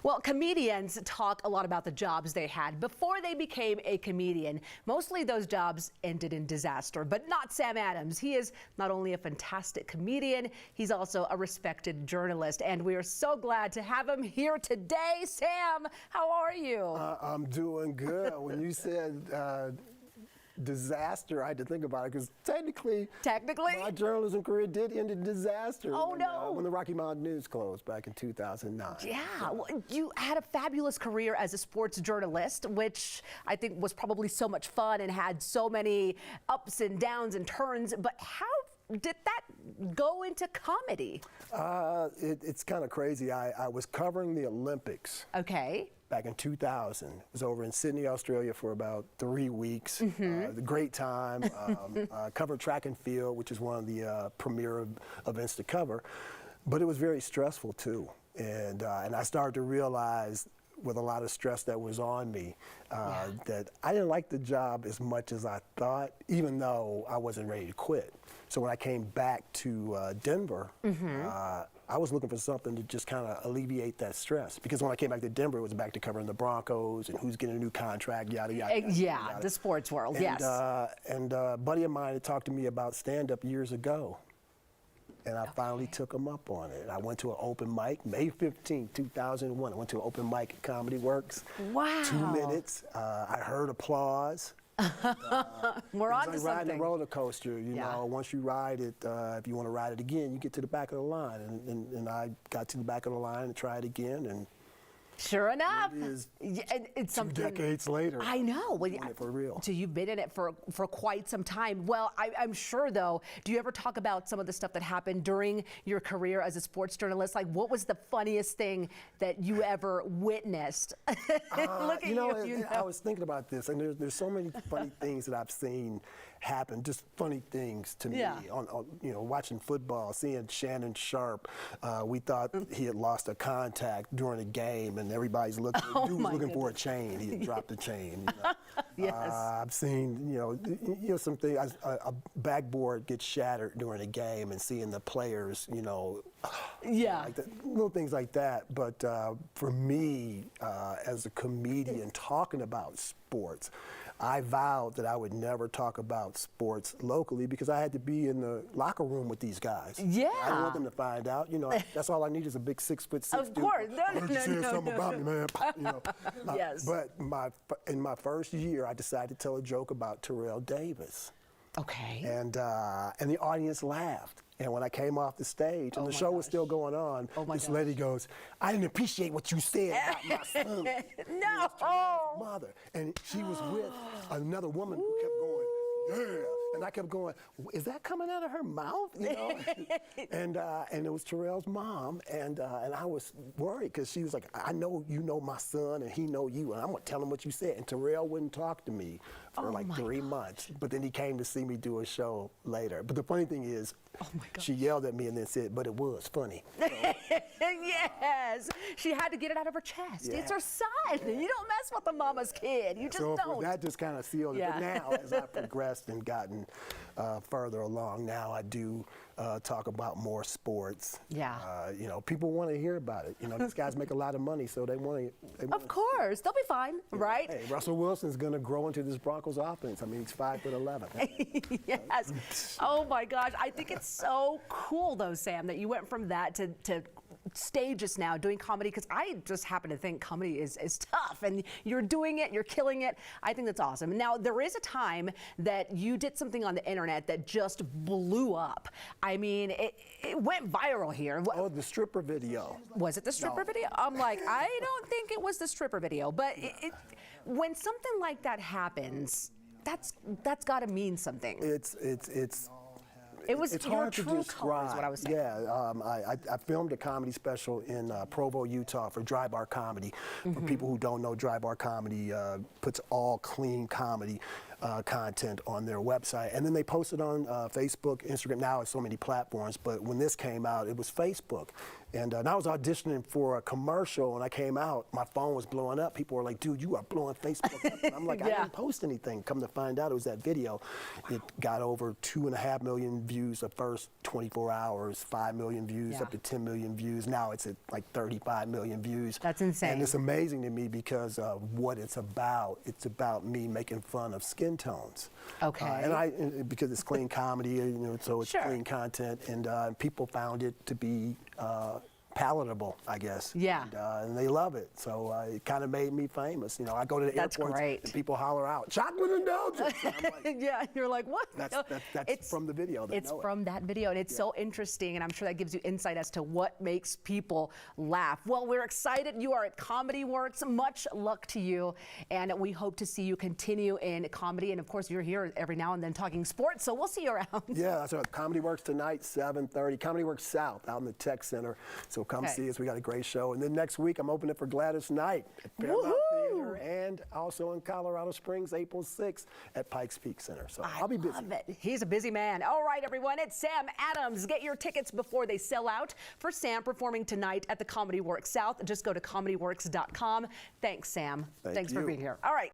Well, comedians talk a lot about the jobs they had before they became a comedian. Mostly those jobs ended in disaster, but not Sam Adams. He is not only a fantastic comedian, he's also a respected journalist, and we are so glad to have him here today. Sam, how are you? I'm doing good. When you said disaster, I had to think about it because technically, my journalism career did end in disaster. Oh, no. When the Rocky Mountain News closed back in 2009. Yeah, well, you had a fabulous career as a sports journalist, which I think was probably so much fun and had so many ups and downs and turns. But how did that go into comedy? It's kind of crazy. I was covering the Olympics. Okay. Back in 2000. I was over in Sydney, Australia for about 3 weeks. A great time. Covered track and field, which is one of the premier events to cover. But it was very stressful too. And I started to realize with a lot of stress that was on me, that I didn't like the job as much as I thought, even though I wasn't ready to quit. So when I came back to Denver, I was looking for something to just kind of alleviate that stress. Because when I came back to Denver, it was back to covering the Broncos and who's getting a new contract, yada, yada, yada. Yeah, yada. The sports world, and, yes. And a buddy of mine had talked to me about stand-up years ago. And I finally took him up on it. I went to an open mic, May 15, 2001. I went to an open mic at Comedy Works. Wow. 2 minutes. I heard applause. We're on to like something. Riding a roller coaster, you know. Once you ride it, if you want to ride it again, you get to the back of the line. And I got to the back of the line and tried again. And sure enough, it's something 2 decades later. I know. Well, for real. So you've been in it for quite some time. Well, I'm sure though. Do you ever talk about some of the stuff that happened during your career as a sports journalist? Like, what was the funniest thing that you ever witnessed? Look at you know. I was thinking about this, and there's so many funny things that I've seen happen, just funny things to me. On you know, watching football, seeing Shannon Sharp. We thought he had lost a contact during a game, and everybody's looking. Dude was looking for a chain. He had dropped the chain. You know? Yes. I've seen some things. A backboard gets shattered during a game, and seeing the players, like little things like that. But for me, as a comedian, talking about sports, I vowed that I would never talk about sports locally because I had to be in the locker room with these guys. Yeah. I didn't want them to find out. That's all I need is a big 6'6" Of course. dude. I heard you saying something about me, man. Yes. But in my first year, I decided to tell a joke about Terrell Davis. Okay. And the audience laughed. And when I came off the stage, and the show was still going on, this lady goes, "I didn't appreciate what you said about my son." No. Mother. And she was with another woman who kept going, "Yeah." And I kept going, "Is that coming out of her mouth?" And it was Terrell's mom, and I was worried because she was like, "I know you know my son, and he know you, and I'm gonna tell him what you said." And Terrell wouldn't talk to me for like 3 months, but then he came to see me do a show later. But the funny thing is, she yelled at me and then said, "But it was funny." So, yes, she had to get it out of her chest. It's her son. You don't mess with the mama's kid. You just don't. That just kind of sealed it. But now, as I progressed and gotten further along, now I do talk about more sports. People want to hear about it. These guys make a lot of money, so they want to. Of course, they'll be fine, right? Hey, Russell Wilson's going to grow into this Broncos offense. I mean, he's 5'11". Yes. Oh my gosh, I think it's so cool though, Sam, that you went from that to stages now doing comedy, because I just happen to think comedy is tough, and you're doing it, you're killing it. I think that's awesome. Now, there is a time that you did something on the internet that just blew up. I mean, it went viral here. Oh, the stripper video. Was it the stripper video? I'm like, I don't think it was the stripper video, but when something like that happens, that's got to mean something. It's hard to describe. Colors, what I was saying. Yeah, I filmed a comedy special in Provo, Utah for Dry Bar Comedy. For people who don't know, Dry Bar Comedy puts all clean comedy content on their website. And then they posted on Facebook, Instagram. Now it's so many platforms, but when this came out, it was Facebook. And I was auditioning for a commercial, and I came out, my phone was blowing up. People were like, dude, you are blowing Facebook up. And I'm like, I didn't post anything. Come to find out, it was that video. It got over 2.5 million views the first 24 hours, 5 million views, up to 10 million views. Now it's at like 35 million views. That's insane. And it's amazing to me because of what it's about. It's about me making fun of skin tones. Okay. Because it's clean comedy, so it's clean content, and people found it to be palatable, I guess. Yeah. And they love it. So it kind of made me famous. I go to the airports and people holler out, chocolate indulgence. And I'm like, yeah, you're like, what? That's from the video. It's from that video, and it's so interesting, and I'm sure that gives you insight as to what makes people laugh. Well, we're excited. You are at Comedy Works. Much luck to you, and we hope to see you continue in comedy. And of course, you're here every now and then talking sports, so we'll see you around. Yeah, so Comedy Works tonight, 7:30. Comedy Works South out in the Tech Center. So come see us. We got a great show. And then next week, I'm opening for Gladys Knight at Paramount Theater, and also in Colorado Springs, April 6th at Pikes Peak Center. So I'll be busy. Love it. He's a busy man. All right, everyone, it's Sam Adams. Get your tickets before they sell out for Sam performing tonight at the Comedy Works South. Just go to comedyworks.com. Thanks, Sam. Thanks for being here. All right.